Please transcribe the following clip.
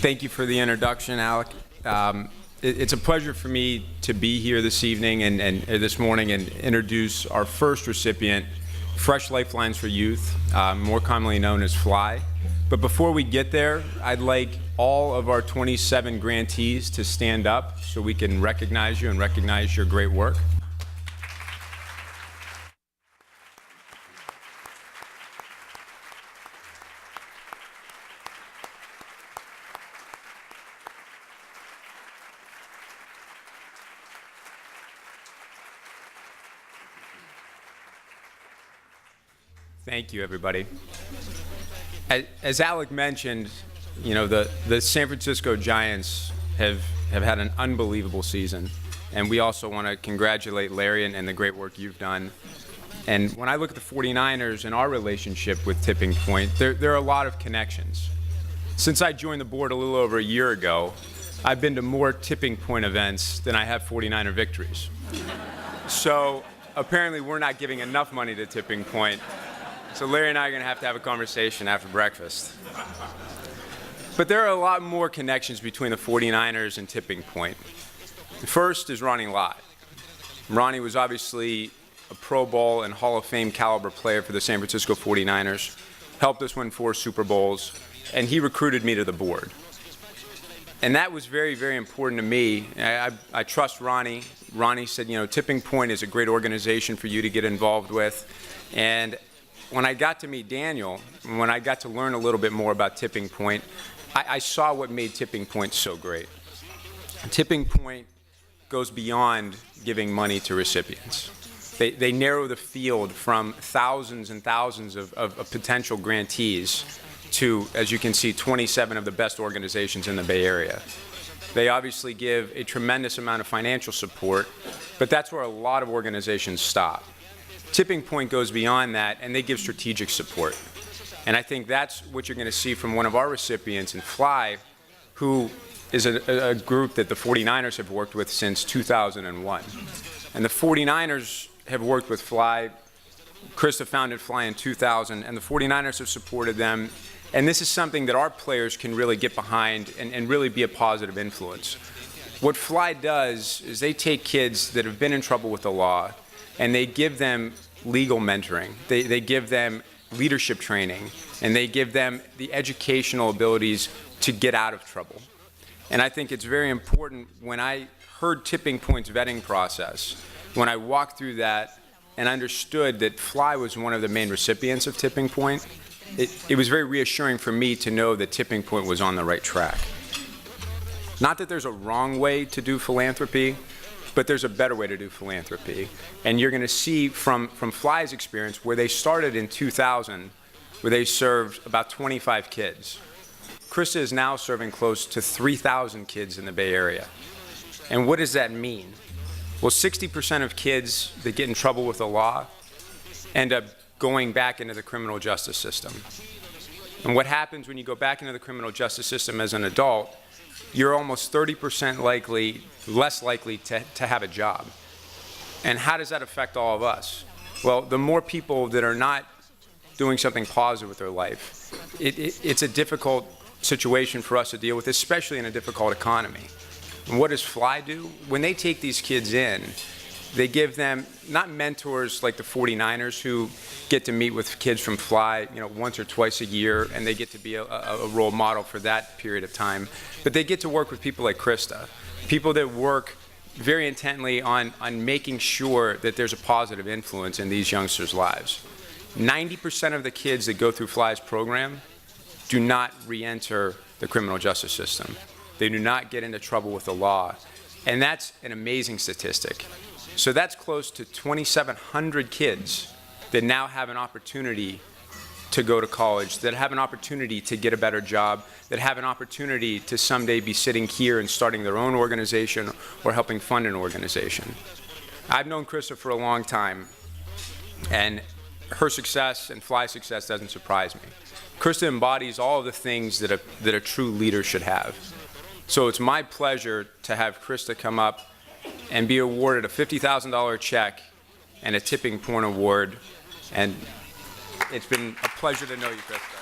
Thank you for the introduction, Alec. It's a pleasure for me to be here this evening and this morning and introduce our first recipient, Fresh Lifelines for Youth, more commonly known as FLY. But before we get there, I'd like all of our 27 grantees to stand up so we can recognize you and recognize your great work. Thank you, everybody. As Alec mentioned, you know, the San Francisco Giants have had an unbelievable season. And we also want to congratulate Larry and the great work you've done. And when I look at the 49ers and our relationship with Tipping Point, there are a lot of connections. Since I joined the board a little over a year ago, I've been to more Tipping Point events than I have 49er victories. So apparently we're not giving enough money to Tipping Point. So Larry and I are going to have a conversation after breakfast. But there are a lot more connections between the 49ers and Tipping Point. The first is Ronnie Lott. Ronnie was obviously a Pro Bowl and Hall of Fame caliber player for the San Francisco 49ers, helped us win 4 Super Bowls, and he recruited me to the board. And that was very, very important to me. I trust Ronnie. Ronnie said, you know, Tipping Point is a great organization for you to get involved with. And when I got to meet Daniel, when I got to learn a little bit more about Tipping Point, I saw what made Tipping Point so great. Tipping Point goes beyond giving money to recipients. They narrow the field from thousands and thousands of potential grantees to, as you can see, 27 of the best organizations in the Bay Area. They obviously give a tremendous amount of financial support, but that's where a lot of organizations stop. Tipping Point goes beyond that, and they give strategic support. And I think that's what you're going to see from one of our recipients in FLY, who is a group that the 49ers have worked with since 2001. And the 49ers have worked with FLY. Krista founded FLY in 2000, and the 49ers have supported them. And this is something that our players can really get behind and really be a positive influence. What FLY does is they take kids that have been in trouble with the law, and they give them legal mentoring. They give them leadership training, and they give them the educational abilities to get out of trouble. And I think it's very important. When I heard Tipping Point's vetting process, when I walked through that and understood that FLY was one of the main recipients of Tipping Point, it was very reassuring for me to know that Tipping Point was on the right track. Not that there's a wrong way to do philanthropy, but there's a better way to do philanthropy. And you're going to see from FLY's experience, where they started in 2000, where they served about 25 kids. Krista is now serving close to 3,000 kids in the Bay Area. And what does that mean? Well, 60% of kids that get in trouble with the law end up going back into the criminal justice system. And what happens when you go back into the criminal justice system as an adult, you're almost 30% less likely to have a job. And how does that affect all of us? Well, the more people that are not doing something positive with their life, it's a difficult situation for us to deal with, especially in a difficult economy. And what does FLY do? When they take these kids in, they give them not mentors like the 49ers who get to meet with kids from FLY, you know, once or twice a year, and they get to be a role model for that period of time. But they get to work with people like Krista, people that work very intently on making sure that there's a positive influence in these youngsters' lives. 90% of the kids that go through FLY's program do not re-enter the criminal justice system. They do not get into trouble with the law. And that's an amazing statistic. So that's close to 2,700 kids that now have an opportunity to go to college, that have an opportunity to get a better job, that have an opportunity to someday be sitting here and starting their own organization or helping fund an organization. I've known Krista for a long time, and her success and FLY's success doesn't surprise me. Krista embodies all of the things that a true leader should have. So it's my pleasure to have Krista come up and be awarded a $50,000 check and a Tipping Point award. And it's been a pleasure to know you, Krista.